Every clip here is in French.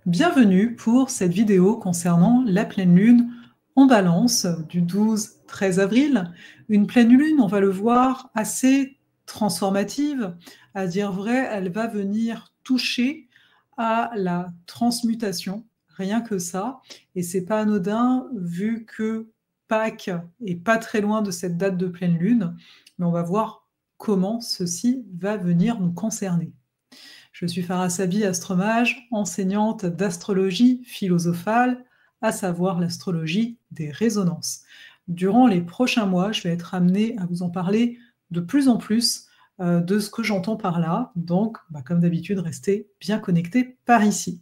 Bienvenue pour cette vidéo concernant la pleine lune en Balance du 12-13 avril. Une pleine lune, on va le voir, assez transformative. À dire vrai, elle va venir toucher à la transmutation, rien que ça. Et c'est pas anodin vu que Pâques est pas très loin de cette date de pleine lune, mais on va voir comment ceci va venir nous concerner. Je suis Farah Sabi, astromage, enseignante d'astrologie philosophale, à savoir l'astrologie des résonances. Durant les prochains mois, je vais être amenée à vous en parler de plus en plus de ce que j'entends par là. Donc, comme d'habitude, restez bien connectés par ici.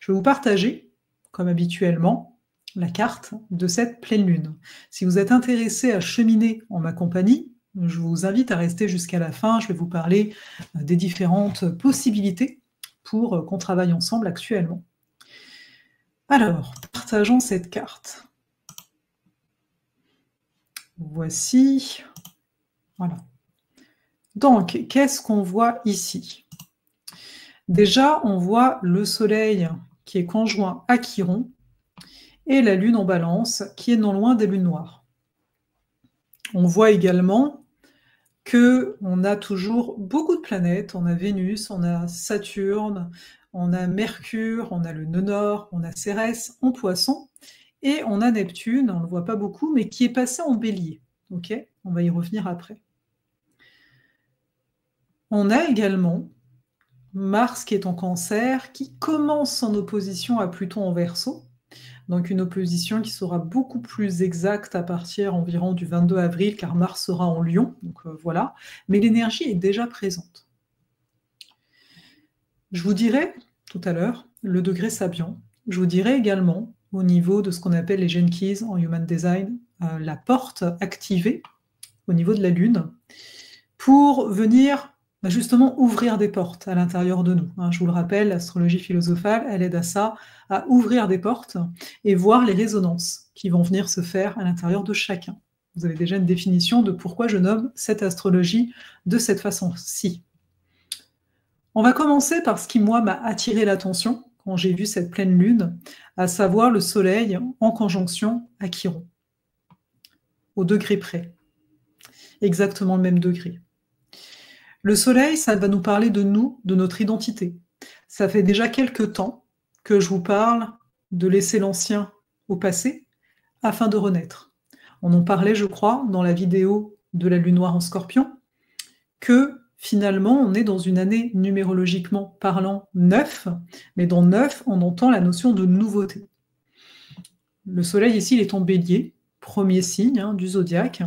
Je vais vous partager, comme habituellement, la carte de cette pleine lune. Si vous êtes intéressé à cheminer en ma compagnie, je vous invite à rester jusqu'à la fin. Je vais vous parler des différentes possibilités pour qu'on travaille ensemble actuellement. Alors, partageons cette carte. Voici. Voilà. Donc, qu'est-ce qu'on voit ici? Déjà, on voit le soleil qui est conjoint à Chiron et la lune en Balance qui est non loin des lunes noires. On voit également qu'on a toujours beaucoup de planètes. On a Vénus, on a Saturne, on a Mercure, on a le nœud nord, on a Cérès en Poisson, et on a Neptune, on ne le voit pas beaucoup, mais qui est passé en Bélier. Ok, on va y revenir après. On a également Mars qui est en Cancer, qui commence en opposition à Pluton en Verseau, donc une opposition qui sera beaucoup plus exacte à partir environ du 22 avril, car Mars sera en Lion, donc voilà, mais l'énergie est déjà présente. Je vous dirai tout à l'heure le degré Sabian. Je vous dirai également, au niveau de ce qu'on appelle les Gene Keys en Human Design, la porte activée au niveau de la Lune, pour venir justement ouvrir des portes à l'intérieur de nous. Je vous le rappelle, l'astrologie philosophale, elle aide à ça, à ouvrir des portes et voir les résonances qui vont venir se faire à l'intérieur de chacun. Vous avez déjà une définition de pourquoi je nomme cette astrologie de cette façon-ci. On va commencer par ce qui, moi, m'a attiré l'attention quand j'ai vu cette pleine lune, à savoir le soleil en conjonction à Chiron, au degré près, exactement le même degré. Le soleil, ça va nous parler de nous, de notre identité. Ça fait déjà quelques temps que je vous parle de laisser l'ancien au passé afin de renaître. On en parlait, je crois, dans la vidéo de la lune noire en Scorpion, que finalement, on est dans une année numérologiquement parlant 9, mais dans 9, on entend la notion de nouveauté. Le soleil ici, il est en bélier, premier signe du zodiaque,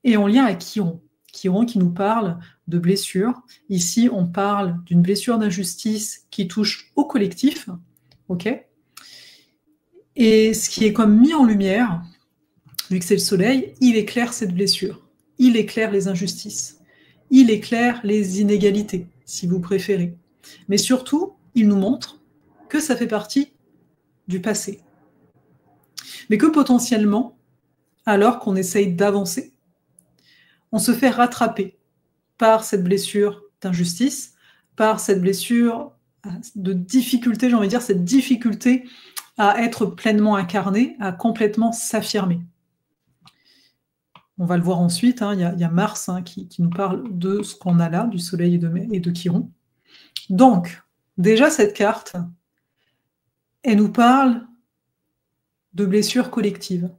et en lien à Chiron. Chiron qui nous parle de blessure. Ici, on parle d'une blessure d'injustice qui touche au collectif. Ok. Et ce qui est comme mis en lumière, vu que c'est le soleil, il éclaire cette blessure. Il éclaire les injustices. Il éclaire les inégalités, si vous préférez. Mais surtout, il nous montre que ça fait partie du passé. Mais que potentiellement, alors qu'on essaye d'avancer, on se fait rattraper par cette blessure d'injustice, par cette blessure de difficulté, j'ai envie de dire, cette difficulté à être pleinement incarné, à complètement s'affirmer. On va le voir ensuite, il y a Mars qui nous parle de ce qu'on a là, du Soleil et de Chiron. Donc, déjà cette carte, elle nous parle de blessures collectives.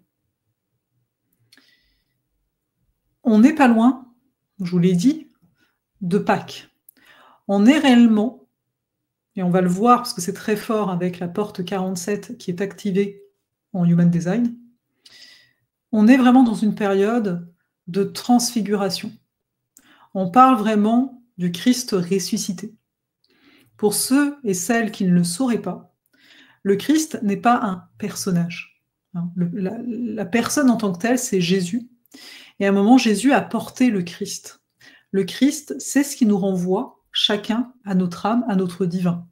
On n'est pas loin, je vous l'ai dit, de Pâques. On est réellement, et on va le voir parce que c'est très fort avec la porte 47 qui est activée en Human Design, on est vraiment dans une période de transfiguration. On parle vraiment du Christ ressuscité. Pour ceux et celles qui ne le sauraient pas, le Christ n'est pas un personnage. La personne en tant que telle, c'est Jésus. Et à un moment, Jésus a porté le Christ. Le Christ, c'est ce qui nous renvoie chacun à notre âme, à notre divin.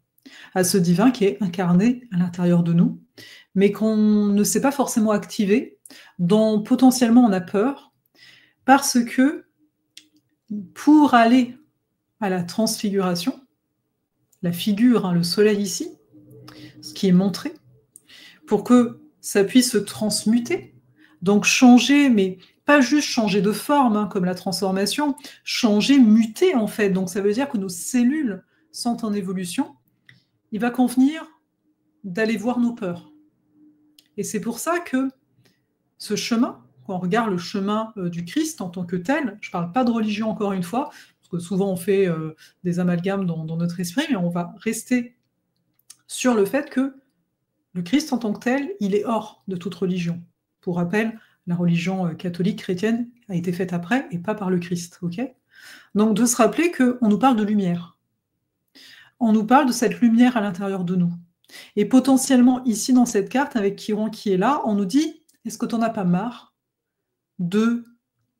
À ce divin qui est incarné à l'intérieur de nous, mais qu'on ne sait pas forcément activer, dont potentiellement on a peur, parce que pour aller à la transfiguration, la figure, le soleil ici, ce qui est montré, pour que ça puisse se transmuter, donc changer, mais pas juste changer de forme, hein, comme la transformation, changer, muter en fait. Donc ça veut dire que nos cellules sont en évolution. Il va convenir d'aller voir nos peurs. Et c'est pour ça que ce chemin, quand on regarde le chemin du Christ en tant que tel, je ne parle pas de religion encore une fois, parce que souvent on fait des amalgames dans notre esprit, mais on va rester sur le fait que le Christ en tant que tel, il est hors de toute religion. Pour rappel, la religion catholique chrétienne a été faite après et pas par le Christ. Okay, donc de se rappeler qu'on nous parle de lumière. On nous parle de cette lumière à l'intérieur de nous. Et potentiellement, ici, dans cette carte, avec Chiron qui est là, on nous dit, est-ce que tu n'en as pas marre de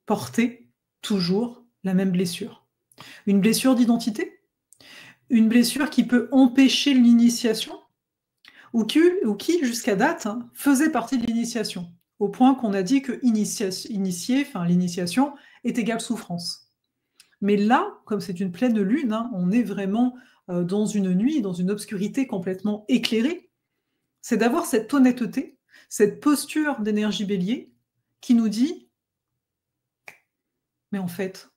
porter toujours la même blessure? Une blessure d'identité? Une blessure qui peut empêcher l'initiation? Ou qui jusqu'à date, hein, faisait partie de l'initiation, au point qu'on a dit que l'initiation est égale souffrance. Mais là, comme c'est une pleine lune, hein, on est vraiment dans une nuit, dans une obscurité complètement éclairée, c'est d'avoir cette honnêteté, cette posture d'énergie bélier qui nous dit « Mais en fait,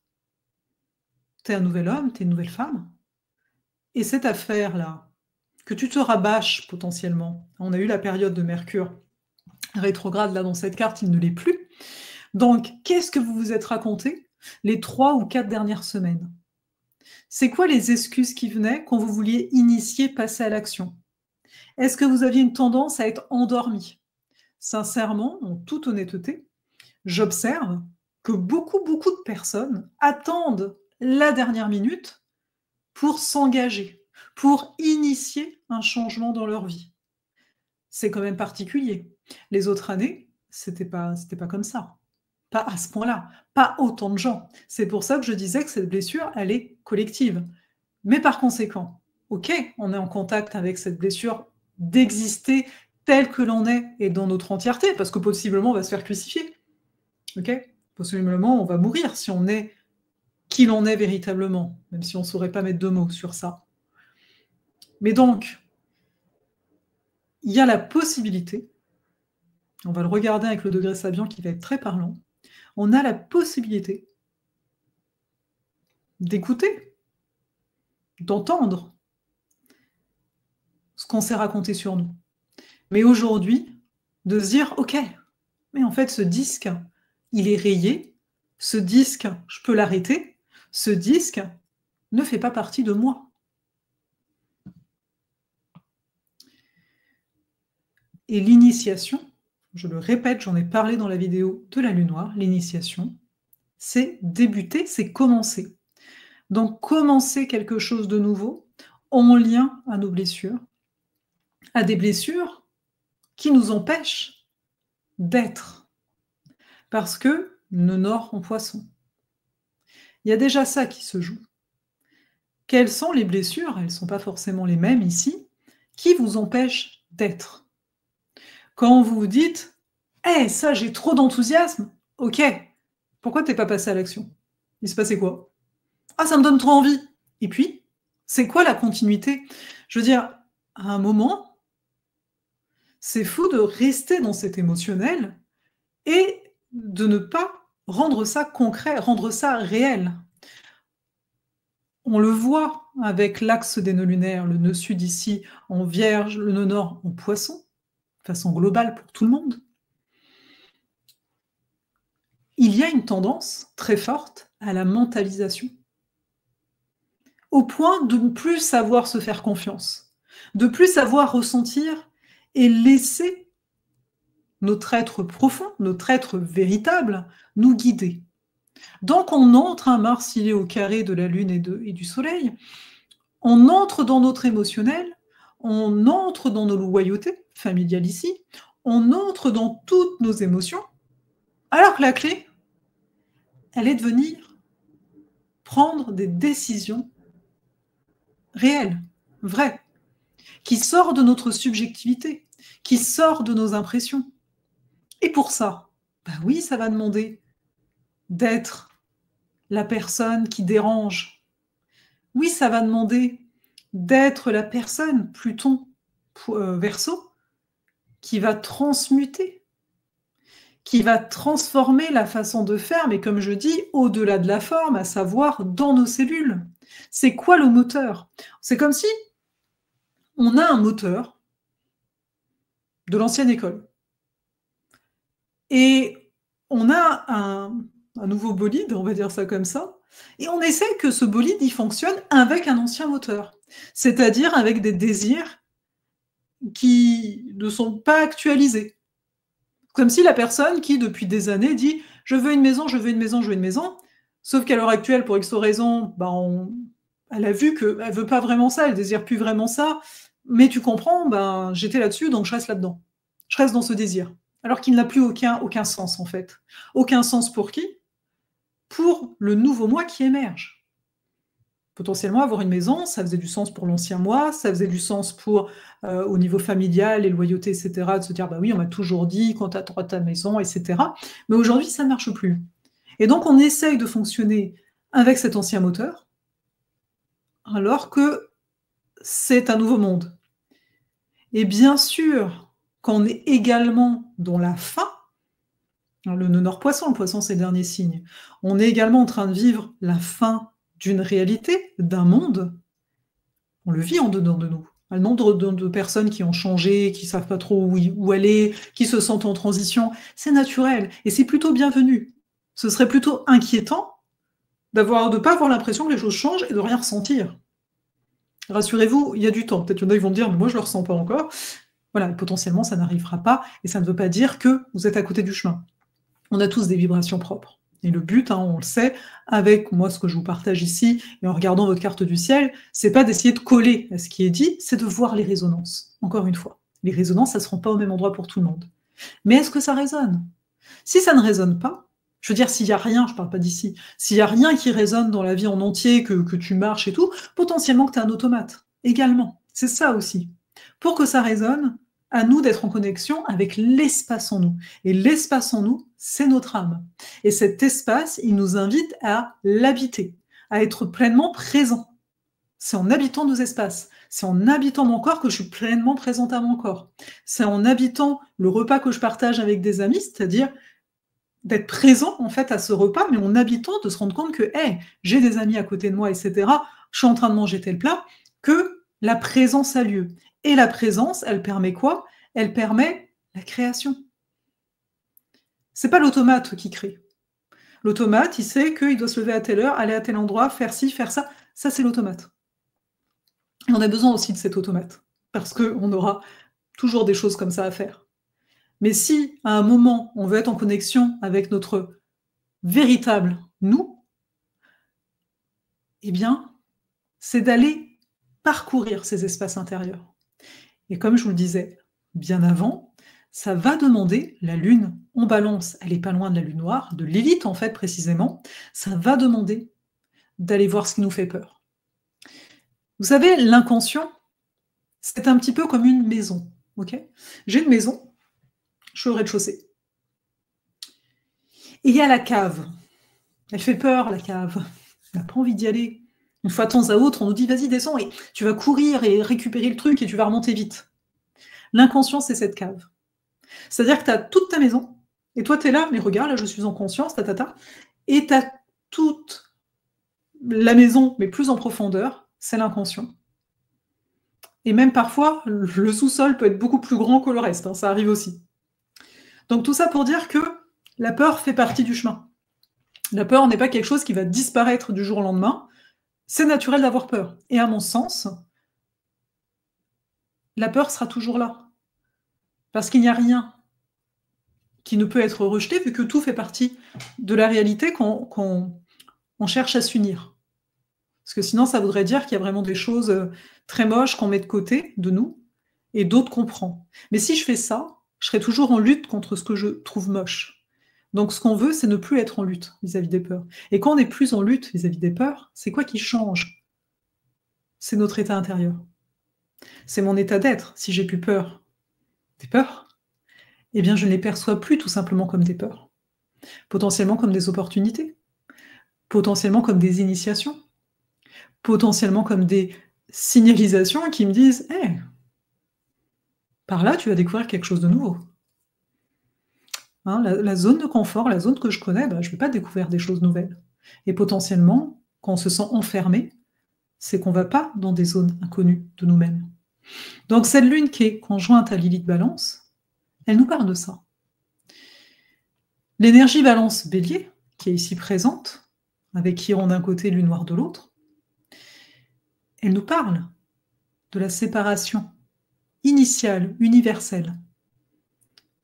t'es un nouvel homme, t'es une nouvelle femme, et cette affaire-là, que tu te rabâches potentiellement, on a eu la période de Mercure rétrograde là dans cette carte, il ne l'est plus. Donc, qu'est-ce que vous vous êtes raconté les 3 ou 4 dernières semaines? C'est quoi les excuses qui venaient quand vous vouliez initier, passer à l'action? Est-ce que vous aviez une tendance à être endormi? Sincèrement, en toute honnêteté, j'observe que beaucoup de personnes attendent la dernière minute pour s'engager, pour initier un changement dans leur vie. C'est quand même particulier. Les autres années, c'était pas comme ça. Pas à ce point-là, pas autant de gens. C'est pour ça que je disais que cette blessure, elle est collective. Mais par conséquent, ok, on est en contact avec cette blessure d'exister tel que l'on est et dans notre entièreté, parce que possiblement on va se faire crucifier. Ok, possiblement on va mourir si on est qui l'on est véritablement, même si on ne saurait pas mettre de mots sur ça. Mais donc, il y a la possibilité, on va le regarder avec le degré Sabian qui va être très parlant, on a la possibilité d'écouter, d'entendre ce qu'on s'est raconté sur nous. Mais aujourd'hui, de se dire, ok, mais en fait ce disque, il est rayé, ce disque, je peux l'arrêter, ce disque ne fait pas partie de moi. Et l'initiation, je le répète, j'en ai parlé dans la vidéo de la lune noire, l'initiation, c'est débuter, c'est commencer. Donc commencer quelque chose de nouveau en lien à nos blessures, à des blessures qui nous empêchent d'être. Parce que nos nords en poisson. Il y a déjà ça qui se joue. Quelles sont les blessures, elles ne sont pas forcément les mêmes ici, qui vous empêchent d'être? Quand vous vous dites « Hey, ça, j'ai trop d'enthousiasme !» Ok, pourquoi t'es pas passé à l'action? Il se passait quoi? Ah, ça me donne trop envie. Et puis, c'est quoi la continuité? Je veux dire, à un moment, c'est fou de rester dans cet émotionnel et de ne pas rendre ça concret, rendre ça réel. On le voit avec l'axe des nœuds lunaires, le nœud sud ici en Vierge, le nœud nord en Poisson, de façon globale pour tout le monde. Il y a une tendance très forte à la mentalisation, au point de ne plus savoir se faire confiance, de plus savoir ressentir et laisser notre être profond, notre être véritable, nous guider. Donc on entre, un Mars, il est au carré de la Lune et du Soleil, on entre dans notre émotionnel, on entre dans nos loyautés familiales ici, on entre dans toutes nos émotions, alors que la clé, elle est de venir prendre des décisions réelles, vraies, qui sortent de notre subjectivité, qui sortent de nos impressions. Et pour ça, bah oui, ça va demander d'être la personne qui dérange. Oui, ça va demander d'être la personne, Pluton, Verseau, qui va transmuter, qui va transformer la façon de faire, mais comme je dis, au-delà de la forme, à savoir dans nos cellules. C'est quoi le moteur? C'est comme si on a un moteur de l'ancienne école. Et on a un nouveau bolide, on va dire ça comme ça, et on essaie que ce bolide, il fonctionne avec un ancien moteur, c'est-à-dire avec des désirs qui ne sont pas actualisés. Comme si la personne qui, depuis des années, dit « je veux une maison, je veux une maison, je veux une maison », sauf qu'à l'heure actuelle, pour X raison, elle a vu qu'elle ne veut pas vraiment ça, elle ne désire plus vraiment ça, mais tu comprends, j'étais là-dessus, donc je reste là-dedans. Je reste dans ce désir. Alors qu'il n'a plus aucun sens, en fait. Aucun sens pour qui? Pour le nouveau moi qui émerge. Potentiellement, avoir une maison, ça faisait du sens pour l'ancien moi, ça faisait du sens pour, au niveau familial, les loyautés, etc., de se dire, bah oui, on m'a toujours dit, quand tu as droit à ta maison, etc. Mais aujourd'hui, ça ne marche plus. Et donc, on essaye de fonctionner avec cet ancien moteur, alors que c'est un nouveau monde. Et bien sûr, quand on est également dans la fin, le nœud nord-poisson, le poisson, c'est le dernier signe, on est également en train de vivre la fin d'une réalité, d'un monde, on le vit en dedans de nous. Le nombre de personnes qui ont changé, qui ne savent pas trop où aller, qui se sentent en transition, c'est naturel et c'est plutôt bienvenu. Ce serait plutôt inquiétant de ne pas avoir l'impression que les choses changent et de rien ressentir. Rassurez-vous, il y a du temps. Peut-être qu'il y en a qui vont dire « mais moi je ne le ressens pas encore ». Voilà, potentiellement ça n'arrivera pas et ça ne veut pas dire que vous êtes à côté du chemin. On a tous des vibrations propres. Et le but, on le sait, avec moi ce que je vous partage ici, et en regardant votre carte du ciel, c'est pas d'essayer de coller à ce qui est dit, c'est de voir les résonances. Encore une fois, les résonances, ça ne se rend pas au même endroit pour tout le monde. Mais est-ce que ça résonne? Si ça ne résonne pas, je veux dire, s'il n'y a rien, je ne parle pas d'ici, s'il n'y a rien qui résonne dans la vie en entier, que tu marches et tout, potentiellement que tu es un automate, également. C'est ça aussi. Pour que ça résonne, à nous d'être en connexion avec l'espace en nous. Et l'espace en nous, c'est notre âme. Et cet espace, il nous invite à l'habiter, à être pleinement présent. C'est en habitant nos espaces, c'est en habitant mon corps que je suis pleinement présente à mon corps. C'est en habitant le repas que je partage avec des amis, c'est-à-dire d'être présent en fait à ce repas, mais en habitant, de se rendre compte que hey, j'ai des amis à côté de moi, etc. Je suis en train de manger tel plat, que la présence a lieu. Et la présence, elle permet quoi? Elle permet la création. C'est pas l'automate qui crée. L'automate, il sait qu'il doit se lever à telle heure, aller à tel endroit, faire ci, faire ça. Ça, c'est l'automate. Et on a besoin aussi de cet automate, parce qu'on aura toujours des choses comme ça à faire. Mais si, à un moment, on veut être en connexion avec notre véritable nous, eh bien, c'est d'aller parcourir ces espaces intérieurs. Et comme je vous le disais bien avant, ça va demander, la Lune en Balance, elle n'est pas loin de la Lune noire, de Lilith en fait précisément, ça va demander d'aller voir ce qui nous fait peur. Vous savez, l'inconscient, c'est un petit peu comme une maison. Okay, j'ai une maison, je suis au rez-de-chaussée. Et il y a la cave. Elle fait peur, la cave. On n'a pas envie d'y aller. Une fois de temps à autre, on nous dit « vas-y, descends, et tu vas courir et récupérer le truc et tu vas remonter vite ». L'inconscient, c'est cette cave. C'est-à-dire que tu as toute ta maison, et toi, tu es là, mais regarde, là, je suis en conscience, et tu as toute la maison, mais plus en profondeur, c'est l'inconscient. Et même parfois, le sous-sol peut être beaucoup plus grand que le reste, ça arrive aussi. Donc tout ça pour dire que la peur fait partie du chemin. La peur n'est pas quelque chose qui va disparaître du jour au lendemain, c'est naturel d'avoir peur. Et à mon sens, la peur sera toujours là. Parce qu'il n'y a rien qui ne peut être rejeté, vu que tout fait partie de la réalité qu'on cherche à s'unir. Parce que sinon, ça voudrait dire qu'il y a vraiment des choses très moches qu'on met de côté de nous, et d'autres qu'on prend. Mais si je fais ça, je serai toujours en lutte contre ce que je trouve moche. Donc ce qu'on veut, c'est ne plus être en lutte vis-à-vis des peurs. Et quand on n'est plus en lutte vis-à-vis des peurs, c'est quoi qui change? C'est notre état intérieur. C'est mon état d'être. Si j'ai plus peur des peurs, eh bien je ne les perçois plus tout simplement comme des peurs. Potentiellement comme des opportunités. Potentiellement comme des initiations. Potentiellement comme des signalisations qui me disent « Hey, Par là, tu vas découvrir quelque chose de nouveau. Hein, la zone de confort, la zone que je connais, je ne vais pas découvrir des choses nouvelles. Et potentiellement, quand on se sent enfermé, c'est qu'on ne va pas dans des zones inconnues de nous-mêmes. Donc cette lune qui est conjointe à Lilith Balance, elle nous parle de ça. L'énergie Balance Bélier, qui est ici présente, avec Chiron d'un côté, Lune Noire de l'autre, elle nous parle de la séparation initiale, universelle.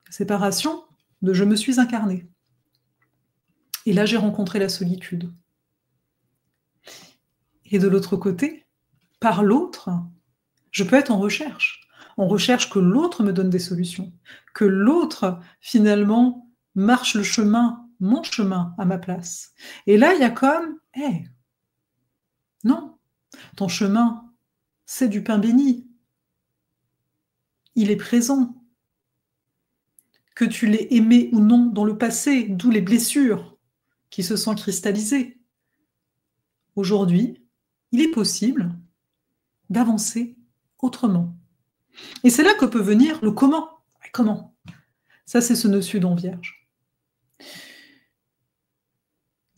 La séparation de je me suis incarné. Et là, j'ai rencontré la solitude. Et de l'autre côté, par l'autre, je peux être en recherche. En recherche que l'autre me donne des solutions. Que l'autre, finalement, marche le chemin, mon chemin, à ma place. Et là, il y a comme, non, ton chemin, c'est du pain béni. Il est présent. Que tu l'aies aimé ou non dans le passé, d'où les blessures qui se sont cristallisées. Aujourd'hui, il est possible d'avancer autrement. Et c'est là que peut venir le comment. Comment? Ça, c'est ce nœud sud en Vierge.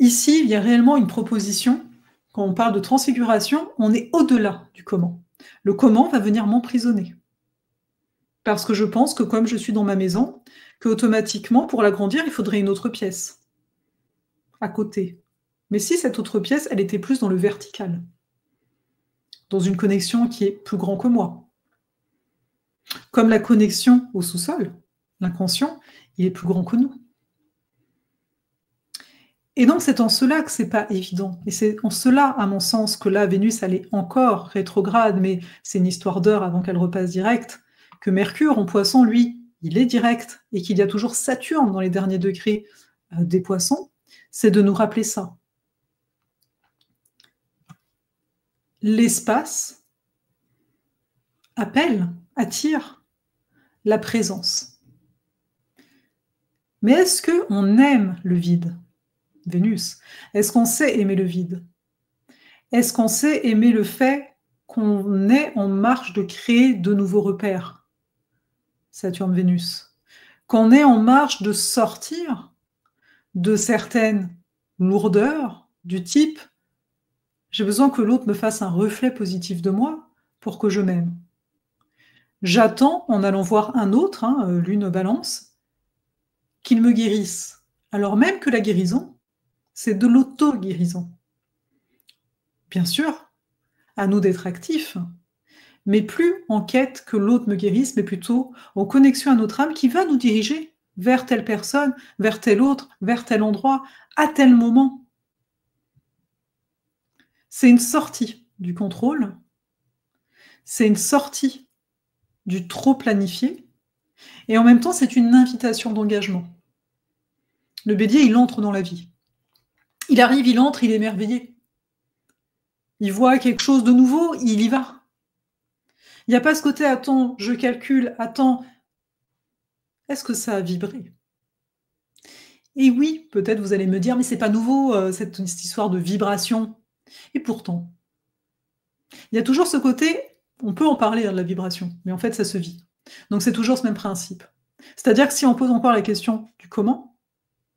Ici, il y a réellement une proposition. Quand on parle de transfiguration, on est au-delà du comment. Le comment va venir m'emprisonner. Parce que je pense que comme je suis dans ma maison, qu'automatiquement, pour l'agrandir, il faudrait une autre pièce à côté. Mais si cette autre pièce, elle était plus dans le vertical, dans une connexion qui est plus grand que moi. Comme la connexion au sous-sol, l'inconscient, il est plus grand que nous. Et donc, c'est en cela que c'est pas évident. Et c'est en cela, à mon sens, que là, Vénus, elle est encore rétrograde, mais c'est une histoire d'heure avant qu'elle repasse directe, que Mercure, en Poisson, lui, il est direct, et qu'il y a toujours Saturne dans les derniers degrés des Poissons, c'est de nous rappeler ça. L'espace appelle, attire la présence. Mais est-ce qu'on aime le vide, Vénus? Est-ce qu'on sait aimer le vide? Est-ce qu'on sait aimer le fait qu'on est en marche de créer de nouveaux repères, Saturne-Vénus? Qu'on est en marche de sortir de certaines lourdeurs du type « j'ai besoin que l'autre me fasse un reflet positif de moi pour que je m'aime ». J'attends, en allant voir un autre, Lune Balance, qu'il me guérisse. Alors même que la guérison, c'est de l'auto-guérison. Bien sûr, à nous d'être actifs, mais plus en quête que l'autre me guérisse, mais plutôt en connexion à notre âme qui va nous diriger vers telle personne, vers tel autre, vers tel endroit, à tel moment. C'est une sortie du contrôle, c'est une sortie du trop planifié, et en même temps, c'est une invitation d'engagement. Le Bélier, il entre dans la vie. Il arrive, il entre, il est émerveillé. Il voit quelque chose de nouveau, il y va. Il n'y a pas ce côté « attends, je calcule, attends, est-ce que ça a vibré ?» Et oui, peut-être vous allez me dire « mais c'est pas nouveau, cette histoire de vibration ». Et pourtant, il y a toujours ce côté, on peut en parler de la vibration, mais en fait ça se vit. Donc c'est toujours ce même principe. C'est-à-dire que si on pose encore la question du comment,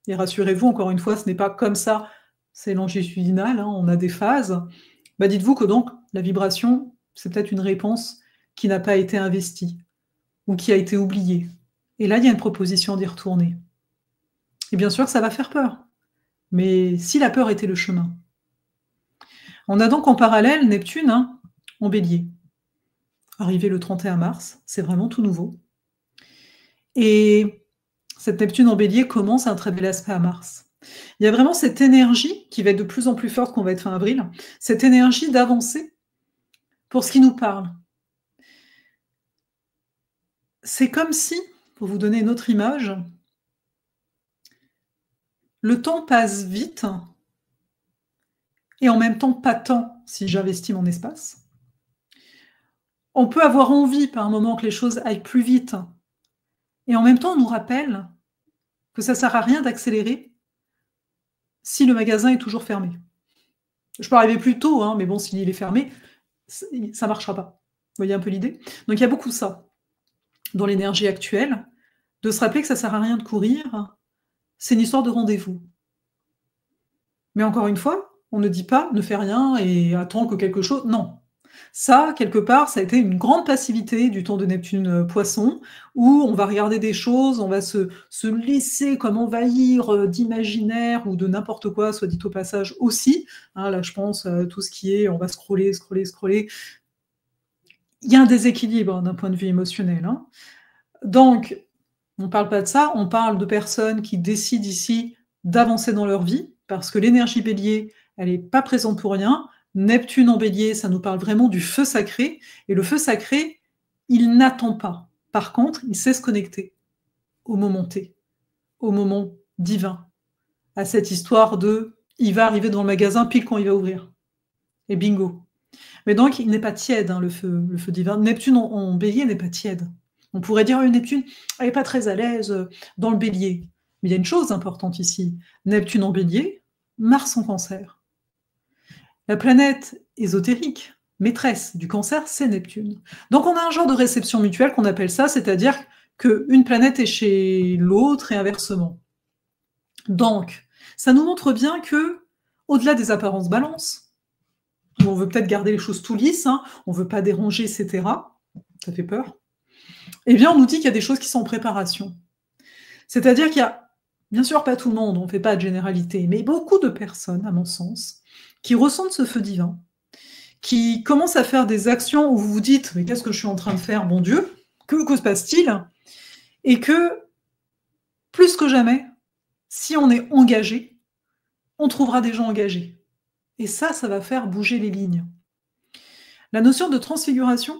et rassurez-vous, encore une fois, ce n'est pas comme ça, c'est longitudinal, on a des phases, dites-vous que donc la vibration, c'est peut-être une réponse qui n'a pas été investie, ou qui a été oubliée. Et là, il y a une proposition d'y retourner. Et bien sûr, ça va faire peur. Mais si la peur était le chemin. On a donc en parallèle Neptune en Bélier. Arrivé le 31 mars, c'est vraiment tout nouveau. Et cette Neptune en Bélier commence un très bel aspect à Mars. Il y a vraiment cette énergie qui va être de plus en plus forte, qu'on va être fin avril, cette énergie d'avancer pour ce qui nous parle. C'est comme si, pour vous donner une autre image, le temps passe vite et en même temps pas tant si j'investis mon espace. On peut avoir envie par un moment que les choses aillent plus vite et en même temps on nous rappelle que ça ne sert à rien d'accélérer si le magasin est toujours fermé. Je peux arriver plus tôt, mais bon, s'il est fermé, ça ne marchera pas. Vous voyez un peu l'idée? Donc il y a beaucoup ça. dans l'énergie actuelle, de se rappeler que ça sert à rien de courir, c'est une histoire de rendez-vous. Mais encore une fois, on ne dit pas: «Ne fais rien et attends que quelque chose» non. Ça, quelque part, ça a été une grande passivité du temps de Neptune, Poisson, où on va regarder des choses, on va se laisser comme envahir, d'imaginaire ou de n'importe quoi, soit dit au passage aussi, hein. Là, je pense à tout ce qui est on va scroller, scroller, scroller. Il y a un déséquilibre, hein, d'un point de vue émotionnel, hein. Donc, on parle pas de ça, on parle de personnes qui décident ici d'avancer dans leur vie, parce que l'énergie Bélier, elle est pas présente pour rien. Neptune en Bélier, ça nous parle vraiment du feu sacré et le feu sacré, il n'attend pas. Par contre, il sait se connecter au moment T, au moment divin, à cette histoire de il va arriver dans le magasin pile quand il va ouvrir et bingo. Mais donc il n'est pas tiède, hein, le feu divin. Neptune en Bélier n'est pas tiède. On pourrait dire: «Oui, Neptune, elle est pas très à l'aise, dans le Bélier». Mais il y a une chose importante ici, Neptune en Bélier, Mars en Cancer. La planète ésotérique, maîtresse du Cancer, c'est Neptune. Donc on a un genre de réception mutuelle qu'on appelle ça, c'est-à-dire qu'une planète est chez l'autre et inversement. Donc, ça nous montre bien qu'au-delà des apparences Balance, où on veut peut-être garder les choses tout lisses, hein, on veut pas déranger, et cetera, ça fait peur. Eh bien, on nous dit qu'il y a des choses qui sont en préparation. C'est-à-dire qu'il y a, bien sûr pas tout le monde, on ne fait pas de généralité, mais beaucoup de personnes, à mon sens, qui ressentent ce feu divin, qui commencent à faire des actions où vous vous dites: «Mais qu'est-ce que je suis en train de faire, bon Dieu? Que se passe-t-il?» Et que, plus que jamais, si on est engagé, on trouvera des gens engagés. Et ça va faire bouger les lignes. La notion de transfiguration,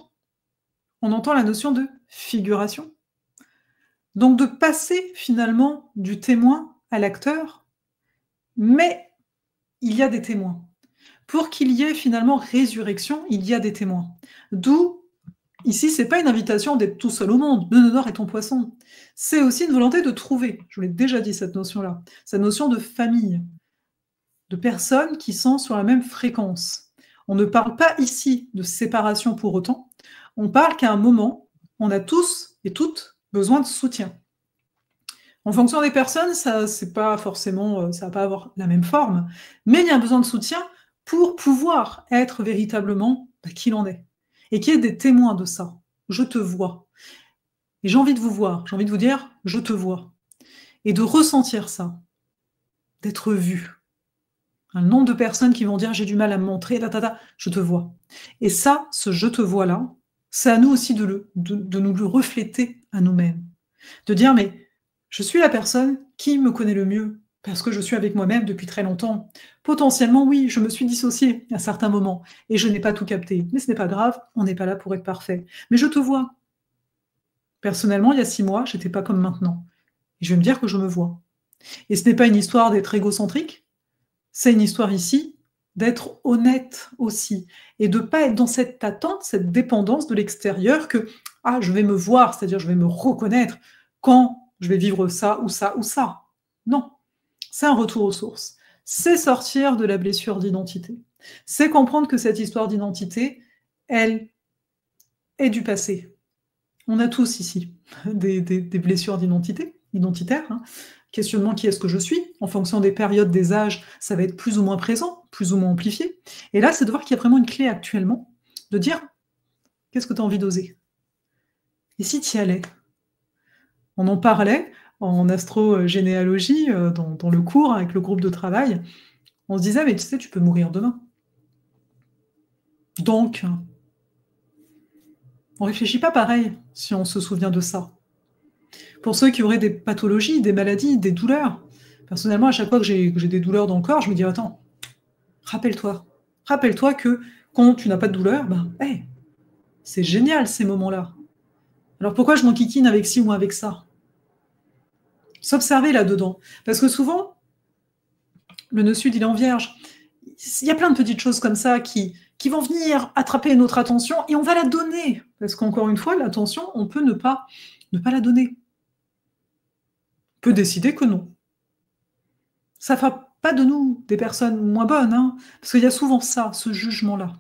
on entend la notion de figuration. Donc de passer finalement du témoin à l'acteur, mais il y a des témoins. Pour qu'il y ait finalement résurrection, il y a des témoins. D'où, ici, c'est pas une invitation d'être tout seul au monde, le nœud nord est ton poisson. C'est aussi une volonté de trouver, je vous l'ai déjà dit cette notion-là, cette notion de famille, de personnes qui sont sur la même fréquence. On ne parle pas ici de séparation pour autant, on parle qu'à un moment, on a tous et toutes besoin de soutien. En fonction des personnes, ça c'est pas forcément, ça va pas avoir la même forme, mais il y a un besoin de soutien pour pouvoir être véritablement, qui l'on est et qu'il y ait des témoins de ça. Je te vois et j'ai envie de vous voir, j'ai envie de vous dire: «Je te vois» et de ressentir ça, d'être vu. Un nombre de personnes qui vont dire: «J'ai du mal à me montrer, ta, ta, ta», je te vois et ça, ce «je te vois»-là, c'est à nous aussi de nous le refléter à nous-mêmes. De dire: «Mais je suis la personne qui me connaît le mieux, parce que je suis avec moi-même depuis très longtemps. Potentiellement, oui, je me suis dissociée à certains moments et je n'ai pas tout capté, mais ce n'est pas grave, on n'est pas là pour être parfait. Mais je te vois. Personnellement, il y a 6 mois, j'étais pas comme maintenant et je vais me dire que je me vois» et ce n'est pas une histoire d'être égocentrique, c'est une histoire ici d'être honnête aussi et de pas être dans cette attente, cette dépendance de l'extérieur que: «Ah, je vais me voir, c'est-à-dire je vais me reconnaître quand je vais vivre ça ou ça ou ça». Non, c'est un retour aux sources. C'est sortir de la blessure d'identité. C'est comprendre que cette histoire d'identité, elle est du passé. On a tous ici des blessures d'identité, identitaires, hein. Questionnement: «Qui est-ce que je suis?» En fonction des périodes, des âges, ça va être plus ou moins présent, plus ou moins amplifié et là, c'est de voir qu'il y a vraiment une clé actuellement, de dire: «Qu'est-ce que tu as envie d'oser?» Et si tu y allais? On en parlait en généalogie, dans le cours avec le groupe de travail. On se disait: «Mais tu sais, tu peux mourir demain». Donc, on réfléchit pas pareil si on se souvient de ça. Pour ceux qui auraient des pathologies, des maladies, des douleurs. Personnellement, à chaque fois que j'ai des douleurs dans le corps, je me dis: «Attends, rappelle-toi. Rappelle-toi que quand tu n'as pas de douleur, ben, hey, c'est génial ces moments-là. Alors pourquoi je m'enquiquine avec ci ou avec ça?» S'observer là-dedans. Parce que souvent, le nœud sud, il est en Vierge. Il y a plein de petites choses comme ça qui vont venir attraper notre attention et on va la donner. Parce qu'encore une fois, l'attention, on peut ne pas la donner. On peut décider que non. Ça ne fera pas de nous des personnes moins bonnes, hein, parce qu'il y a souvent ça, ce jugement-là.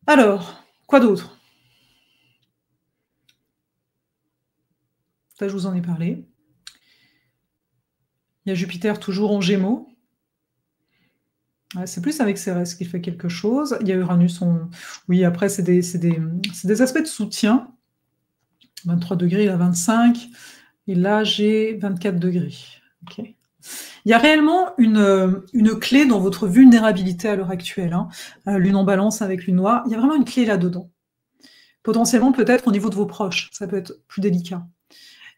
Alors, quoi d'autre? Ça, je vous en ai parlé. Il y a Jupiter toujours en Gémeaux. Ouais, c'est plus avec Cérès qu'il fait quelque chose. Il y a Uranus oui, après, c'est des aspects de soutien. 23 degrés, là, 25. Et là, j'ai 24 degrés. Ok. Il y a réellement une clé dans votre vulnérabilité à l'heure actuelle. Hein. Lune en balance avec lune noire. Il y a vraiment une clé là-dedans. Potentiellement, peut-être au niveau de vos proches. Ça peut être plus délicat.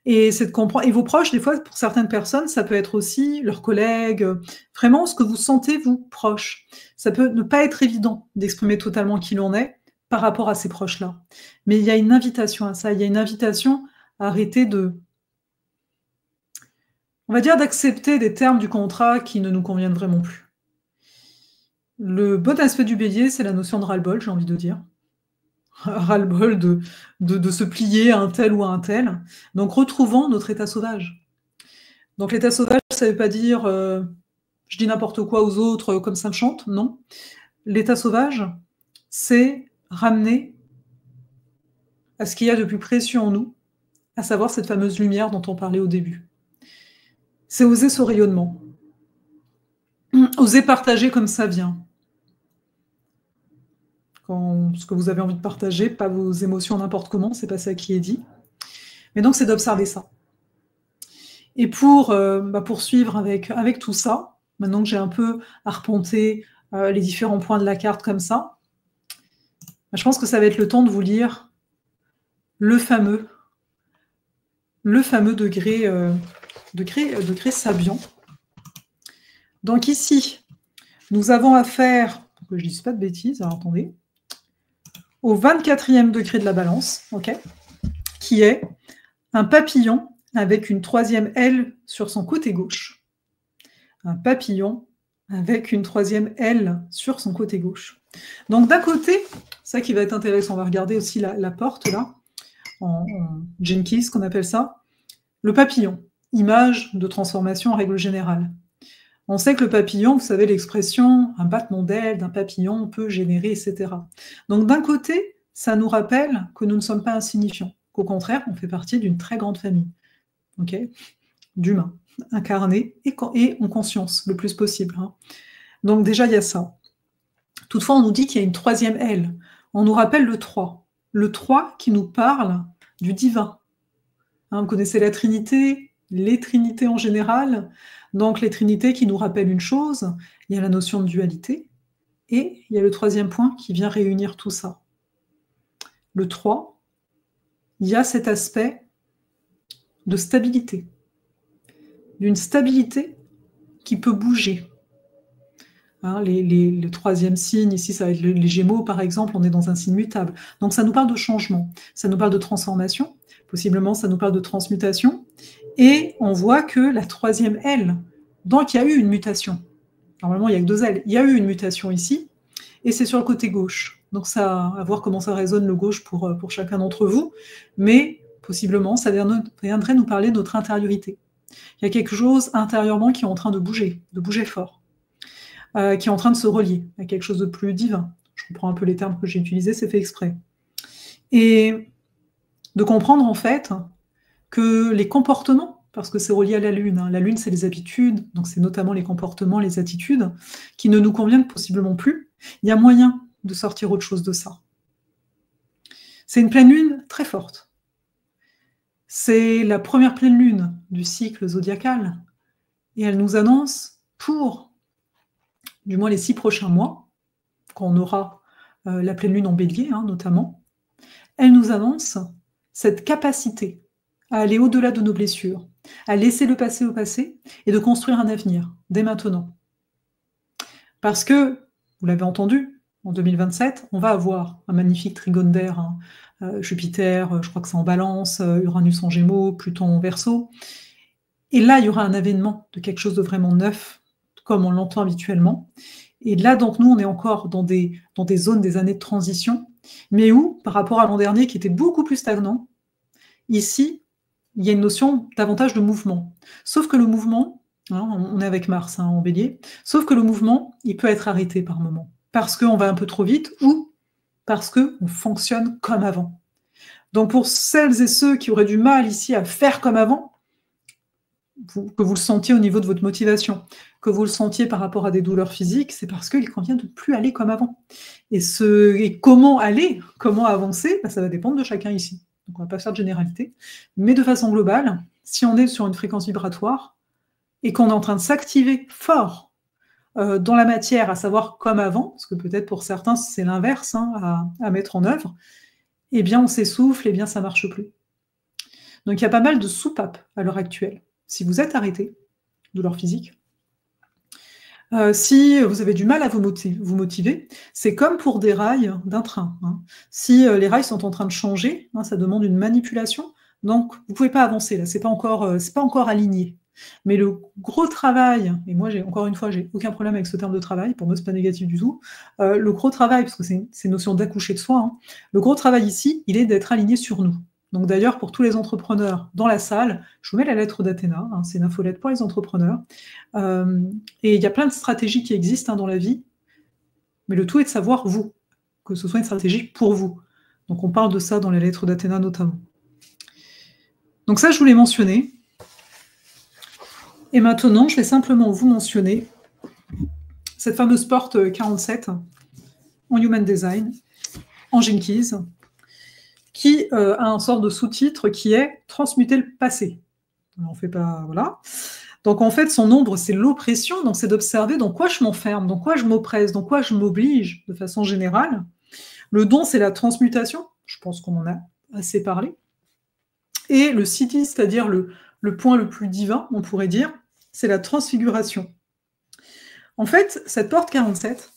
Et c'est de comprendre. Et vos proches, des fois, pour certaines personnes, ça peut être aussi leurs collègues, vraiment ce que vous sentez, vous, proche. Ça peut ne pas être évident d'exprimer totalement qui l'on est par rapport à ces proches-là. Mais il y a une invitation à ça. Il y a une invitation à arrêter on va dire, d'accepter des termes du contrat qui ne nous conviennent vraiment plus. Le bon aspect du bélier, c'est la notion de ras-le-bol, j'ai envie de dire. Ras-le-bol de se plier à un tel ou à un tel. Donc, retrouvons notre état sauvage. Donc, l'état sauvage, ça ne veut pas dire je dis n'importe quoi aux autres comme ça me chante, non. L'état sauvage, c'est ramener à ce qu'il y a de plus précieux en nous, à savoir cette fameuse lumière dont on parlait au début. C'est oser ce rayonnement. Oser partager comme ça vient. Ce que vous avez envie de partager, pas vos émotions n'importe comment, c'est pas ça qui est dit. Mais donc, c'est d'observer ça. Et pour poursuivre avec tout ça, maintenant que j'ai un peu arpenté les différents points de la carte comme ça, je pense que ça va être le temps de vous lire le fameux degré Sabian. Donc ici, nous avons affaire, pour que je ne dise pas de bêtises, alors attendez, au 24e degré de la balance, ok, qui est un papillon avec une troisième aile sur son côté gauche. Un papillon avec une troisième aile sur son côté gauche. Donc d'un côté, ça qui va être intéressant, on va regarder aussi la porte là, en Jenkins, qu'on appelle ça, le papillon, image de transformation en règle générale. On sait que le papillon, vous savez l'expression, un battement d'aile d'un papillon peut générer, etc. Donc d'un côté, ça nous rappelle que nous ne sommes pas insignifiants, qu'au contraire, on fait partie d'une très grande famille, okay, d'humains, incarnés et en conscience, le plus possible. Hein. Donc déjà, il y a ça. Toutefois, on nous dit qu'il y a une troisième aile. On nous rappelle le 3. Le 3 qui nous parle du divin. Hein, vous connaissez la Trinité, les Trinités en général. Donc les Trinités qui nous rappellent une chose, il y a la notion de dualité, et il y a le troisième point qui vient réunir tout ça. Le 3, il y a cet aspect de stabilité. D'une stabilité qui peut bouger. Hein, le troisième signe, ici, ça va être les Gémeaux, par exemple, on est dans un signe mutable. Donc ça nous parle de changement, ça nous parle de transformation, possiblement ça nous parle de transmutation, et on voit que la troisième aile, donc il y a eu une mutation. Normalement, il n'y a que 2 ailes. Il y a eu une mutation ici, et c'est sur le côté gauche. Donc ça, à voir comment ça résonne le gauche pour chacun d'entre vous, mais possiblement, ça viendrait nous parler de notre intériorité. Il y a quelque chose intérieurement qui est en train de bouger fort, qui est en train de se relier à quelque chose de plus divin. Je comprends un peu les termes que j'ai utilisés, c'est fait exprès. Et de comprendre en fait que les comportements, parce que c'est relié à la Lune, hein, la Lune c'est les habitudes, donc c'est notamment les comportements, les attitudes, qui ne nous conviennent possiblement plus, il y a moyen de sortir autre chose de ça. C'est une pleine Lune très forte. C'est la première pleine Lune du cycle zodiacal, et elle nous annonce pour du moins les 6 prochains mois, quand on aura la pleine Lune en Bélier, hein, notamment, elle nous annonce cette capacité à aller au-delà de nos blessures, à laisser le passé au passé et de construire un avenir dès maintenant. Parce que, vous l'avez entendu, en 2027, on va avoir un magnifique trigone d'air, hein, Jupiter, je crois que c'est en Balance, Uranus en Gémeaux, Pluton en Verseau. Et là, il y aura un avènement de quelque chose de vraiment neuf, comme on l'entend habituellement. Et là, donc, nous, on est encore dans des zones, des années de transition, mais où, par rapport à l'an dernier, qui était beaucoup plus stagnant, ici, il y a une notion davantage de mouvement. Sauf que le mouvement, hein, on est avec Mars hein, en Bélier, sauf que le mouvement, il peut être arrêté par moment, parce qu'on va un peu trop vite ou parce qu'on fonctionne comme avant. Donc pour celles et ceux qui auraient du mal ici à faire comme avant, que vous le sentiez au niveau de votre motivation, que vous le sentiez par rapport à des douleurs physiques, c'est parce qu'il convient de ne plus aller comme avant. Et comment aller, comment avancer, ça va dépendre de chacun ici. Donc on ne va pas faire de généralité. Mais de façon globale, si on est sur une fréquence vibratoire et qu'on est en train de s'activer fort dans la matière, à savoir comme avant, parce que peut-être pour certains c'est l'inverse à mettre en œuvre, eh bien on s'essouffle, et bien ça ne marche plus. Donc il y a pas mal de soupapes à l'heure actuelle. Si vous êtes arrêté, douleur physique, si vous avez du mal à vous motiver, c'est comme pour des rails d'un train. Si les rails sont en train de changer, ça demande une manipulation, donc vous ne pouvez pas avancer, là, c'est pas encore aligné. Mais le gros travail, et moi, encore une fois, j'ai aucun problème avec ce terme de travail, pour moi, c'est pas négatif du tout, le gros travail, parce que c'est une notion d'accoucher de soi, le gros travail ici, il est d'être aligné sur nous. Donc d'ailleurs, pour tous les entrepreneurs dans la salle, je vous mets la lettre d'Athéna, c'est une infolette pour les entrepreneurs. Et il y a plein de stratégies qui existent dans la vie, mais le tout est de savoir vous, que ce soit une stratégie pour vous. Donc on parle de ça dans les lettres d'Athéna notamment. Donc ça, je vous l'ai mentionné. Et maintenant, je vais simplement vous mentionner cette fameuse porte 47 en Human Design, en Gene Keys, qui a un sort de sous-titre qui est « Transmuter le passé ». On fait pas... Voilà. Donc en fait, son ombre, c'est l'oppression, donc c'est d'observer dans quoi je m'enferme, dans quoi je m'oppresse, dans quoi je m'oblige de façon générale. Le don, c'est la transmutation, je pense qu'on en a assez parlé. Et le siddhi, c'est-à-dire le point le plus divin, on pourrait dire, c'est la transfiguration. En fait, cette porte 47,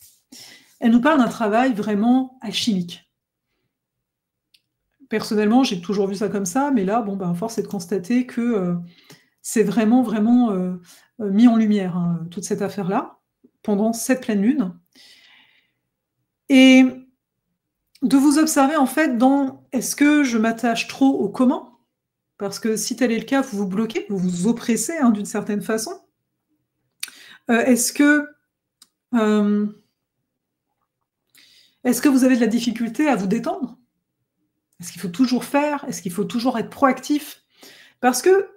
elle nous parle d'un travail vraiment alchimique. Personnellement, j'ai toujours vu ça comme ça, mais là, force est de constater que c'est vraiment, vraiment mis en lumière, toute cette affaire-là, pendant cette pleine lune. Et de vous observer, en fait, dans est-ce que je m'attache trop au comment? Parce que si tel est le cas, vous vous bloquez, vous vous oppressez d'une certaine façon. Est-ce que vous avez de la difficulté à vous détendre? Est-ce qu'il faut toujours faire? Est-ce qu'il faut toujours être proactif? Parce que,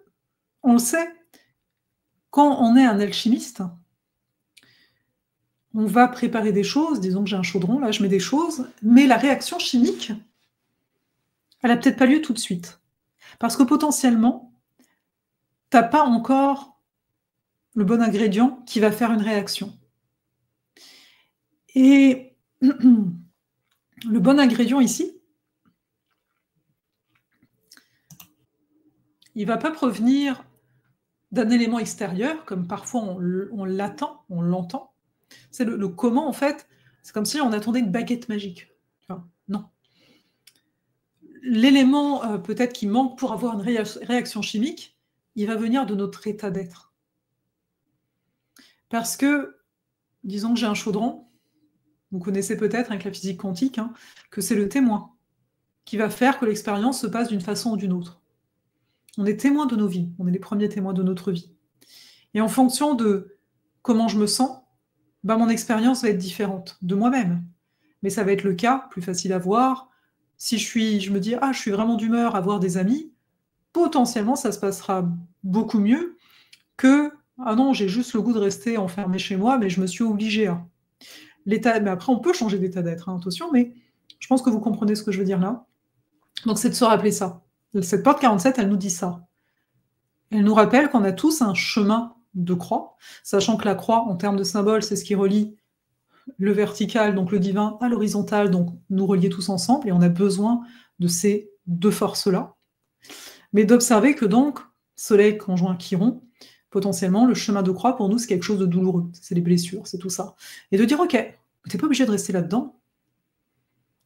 on le sait, quand on est un alchimiste, on va préparer des choses, disons que j'ai un chaudron, là je mets des choses, mais la réaction chimique, elle n'a peut-être pas lieu tout de suite. Parce que potentiellement, tu n'as pas encore le bon ingrédient qui va faire une réaction. Et le bon ingrédient ici, il ne va pas provenir d'un élément extérieur, comme parfois on l'attend, on l'entend. C'est le comment, en fait, c'est comme si on attendait une baguette magique. Enfin, non. L'élément peut-être qui manque pour avoir une réaction chimique, il va venir de notre état d'être. Parce que, disons que j'ai un chaudron, vous connaissez peut-être avec la physique quantique, que c'est le témoin qui va faire que l'expérience se passe d'une façon ou d'une autre. On est témoin de nos vies, on est les premiers témoins de notre vie. Et en fonction de comment je me sens, mon expérience va être différente de moi-même. Mais ça va être le cas, plus facile à voir. Si je me dis, je suis vraiment d'humeur à voir des amis, potentiellement, ça se passera beaucoup mieux que, non, j'ai juste le goût de rester enfermé chez moi, mais je me suis obligée à. Mais après, on peut changer d'état d'être, attention, mais je pense que vous comprenez ce que je veux dire là. Donc, c'est de se rappeler ça. Cette porte 47, elle nous dit ça. Elle nous rappelle qu'on a tous un chemin de croix, sachant que la croix, en termes de symbole, c'est ce qui relie le vertical, donc le divin, à l'horizontal, donc nous relier tous ensemble, et on a besoin de ces deux forces-là. Mais d'observer que donc, Soleil conjoint Chiron, potentiellement, le chemin de croix, pour nous, c'est quelque chose de douloureux. C'est les blessures, c'est tout ça. Et de dire, ok, t'es pas obligé de rester là-dedans.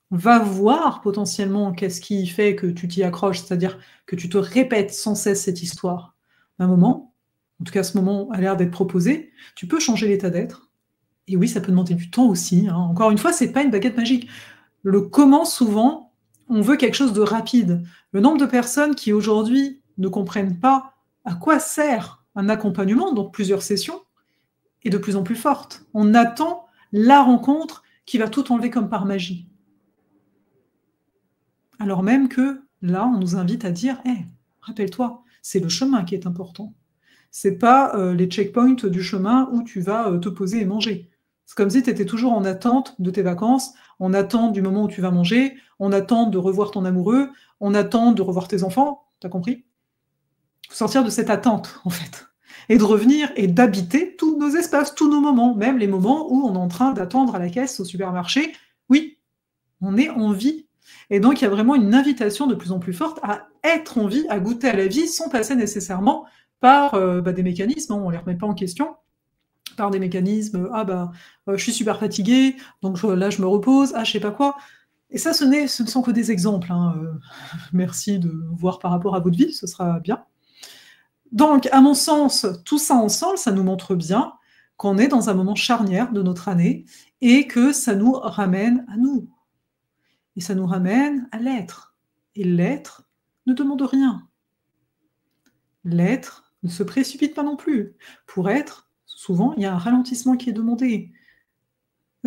Va voir potentiellement qu'est-ce qui fait que tu t'y accroches, c'est-à-dire que tu te répètes sans cesse cette histoire. À un moment, en tout cas ce moment a l'air d'être proposé, tu peux changer l'état d'être. Et oui, ça peut demander du temps aussi. Encore une fois, c'est pas une baguette magique. Le comment, souvent, on veut quelque chose de rapide. Le nombre de personnes qui aujourd'hui ne comprennent pas à quoi sert un accompagnement, donc plusieurs sessions, est de plus en plus forte. On attend la rencontre qui va tout enlever comme par magie. Alors même que là, on nous invite à dire, hey, rappelle-toi, c'est le chemin qui est important. C'est pas les checkpoints du chemin où tu vas te poser et manger. C'est comme si tu étais toujours en attente de tes vacances, en attente du moment où tu vas manger, en attente de revoir ton amoureux, en attente de revoir tes enfants. T'as compris? Faut sortir de cette attente, en fait. Et de revenir et d'habiter tous nos espaces, tous nos moments, même les moments où on est en train d'attendre à la caisse au supermarché. Oui, on est en vie. Et donc, il y a vraiment une invitation de plus en plus forte à être en vie, à goûter à la vie, sans passer nécessairement par des mécanismes, hein, on ne les remet pas en question, par des mécanismes, je suis super fatiguée, donc là, je me repose, je sais pas quoi. Et ça, ce ne sont que des exemples. Hein. Merci de voir par rapport à votre vie, ce sera bien. Donc, à mon sens, tout ça ensemble, ça nous montre bien qu'on est dans un moment charnière de notre année et que ça nous ramène à nous. Et ça nous ramène à l'être. Et l'être ne demande rien. L'être ne se précipite pas non plus. Pour être, souvent, il y a un ralentissement qui est demandé.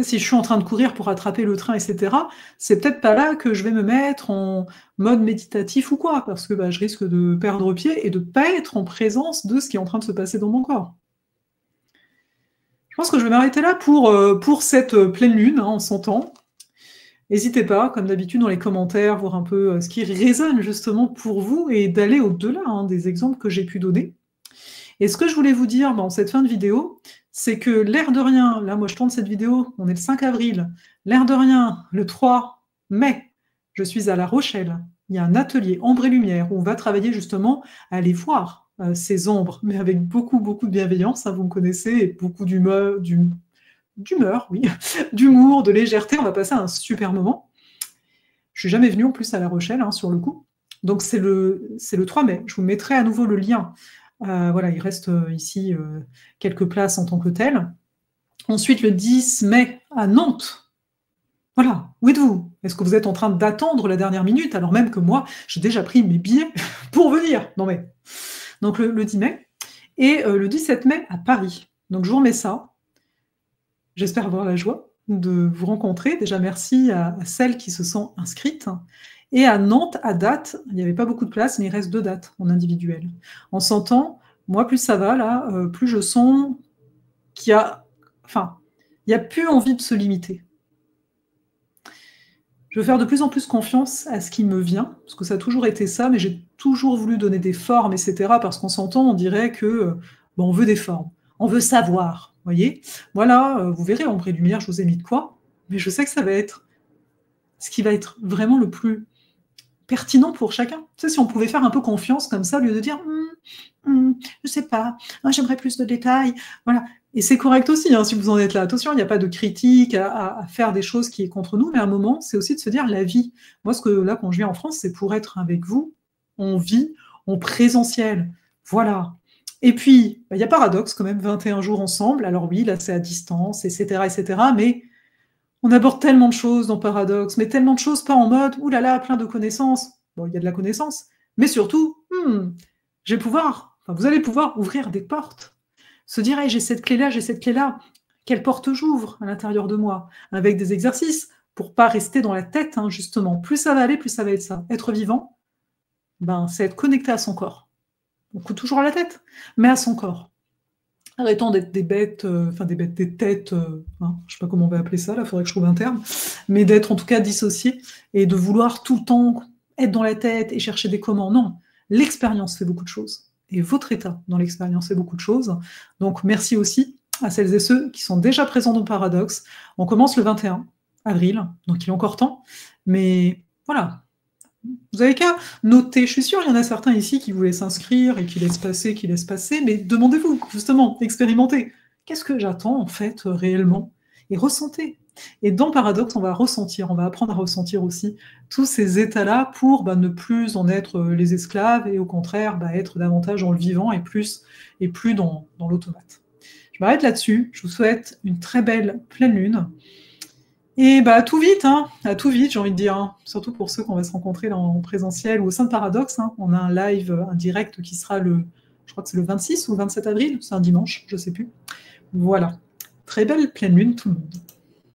Si je suis en train de courir pour attraper le train, etc., c'est peut-être pas là que je vais me mettre en mode méditatif ou quoi, parce que je risque de perdre pied et de ne pas être en présence de ce qui est en train de se passer dans mon corps. Je pense que je vais m'arrêter là pour cette pleine lune, hein, on s'entend. N'hésitez pas, comme d'habitude, dans les commentaires, voir un peu ce qui résonne justement pour vous et d'aller au-delà des exemples que j'ai pu donner. Et ce que je voulais vous dire en cette fin de vidéo, c'est que l'air de rien, là moi je tourne cette vidéo, on est le 5 avril, l'air de rien, le 3 mai, je suis à La Rochelle, il y a un atelier ombre et lumière où on va travailler justement à aller voir ces ombres, mais avec beaucoup, beaucoup de bienveillance, hein, vous me connaissez, et beaucoup d'humeur, oui, d'humour, de légèreté, on va passer un super moment. Je suis jamais venue en plus à La Rochelle, hein, sur le coup. Donc c'est le 3 mai, je vous mettrai à nouveau le lien. Voilà, il reste ici quelques places en tant que telles. Ensuite, le 10 mai à Nantes. Voilà, où êtes-vous? Est-ce que vous êtes en train d'attendre la dernière minute, alors même que moi, j'ai déjà pris mes billets pour venir? Non mais... Donc le 10 mai. Et le 17 mai à Paris. Donc je vous remets ça. J'espère avoir la joie de vous rencontrer. Déjà, merci à celles qui se sont inscrites. Et à Nantes, à date, il n'y avait pas beaucoup de place, mais il reste 2 dates en individuel. En s'entend, moi, plus ça va, là, plus je sens qu'il y a... Enfin, il n'y a plus envie de se limiter. Je veux faire de plus en plus confiance à ce qui me vient, parce que ça a toujours été ça, mais j'ai toujours voulu donner des formes, etc., parce qu'on s'entend, on dirait que on veut des formes, on veut savoir, vous voyez. Voilà, vous verrez, ombre et lumière, je vous ai mis de quoi, mais je sais que ça va être ce qui va être vraiment le plus pertinent pour chacun. Tu sais, si on pouvait faire un peu confiance comme ça, au lieu de dire je sais pas, j'aimerais plus de détails, voilà. Et c'est correct aussi, hein, si vous en êtes là. Attention, il n'y a pas de critique à faire des choses qui est contre nous, mais à un moment, c'est aussi de se dire la vie. Moi, quand je viens en France, c'est pour être avec vous, on vit en présentiel. Voilà. Et puis, il y a Paradoxe, quand même, 21 jours ensemble. Alors oui, là, c'est à distance, etc., mais on aborde tellement de choses dans Paradoxe, mais tellement de choses pas en mode « Ouh là là, plein de connaissances ». Bon, il y a de la connaissance, mais surtout, vous allez pouvoir ouvrir des portes. Se dire hey, « j'ai cette clé-là, quelle porte j'ouvre à l'intérieur de moi ?» Avec des exercices pour pas rester dans la tête, hein, justement. Plus ça va aller, plus ça va être ça. Être vivant, c'est être connecté à son corps. Donc toujours à la tête, mais à son corps. Arrêtons d'être des bêtes, des têtes, je ne sais pas comment on va appeler ça, là, il faudrait que je trouve un terme, mais d'être en tout cas dissocié et de vouloir tout le temps être dans la tête et chercher des comment. Non, l'expérience fait beaucoup de choses et votre état dans l'expérience fait beaucoup de choses. Donc merci aussi à celles et ceux qui sont déjà présents dans Paradoxe. On commence le 21 avril, donc il est encore temps, mais voilà. Vous avez qu'à noter, je suis sûre, il y en a certains ici qui voulaient s'inscrire et qui laissent passer, mais demandez-vous, justement, expérimentez. Qu'est-ce que j'attends, en fait, réellement? Et ressentez. Et dans Paradoxe, on va ressentir, on va apprendre à ressentir aussi tous ces états-là pour ne plus en être les esclaves et au contraire, être davantage dans le vivant et plus dans l'automate. Je m'arrête là-dessus. Je vous souhaite une très belle pleine lune. Et à tout vite, j'ai envie de dire, hein. Surtout pour ceux qu'on va se rencontrer en présentiel ou au sein de Paradoxe. Hein. On a un live, un direct qui sera je crois que c'est le 26 ou le 27 avril, c'est un dimanche, je ne sais plus. Voilà. Très belle pleine lune tout le monde.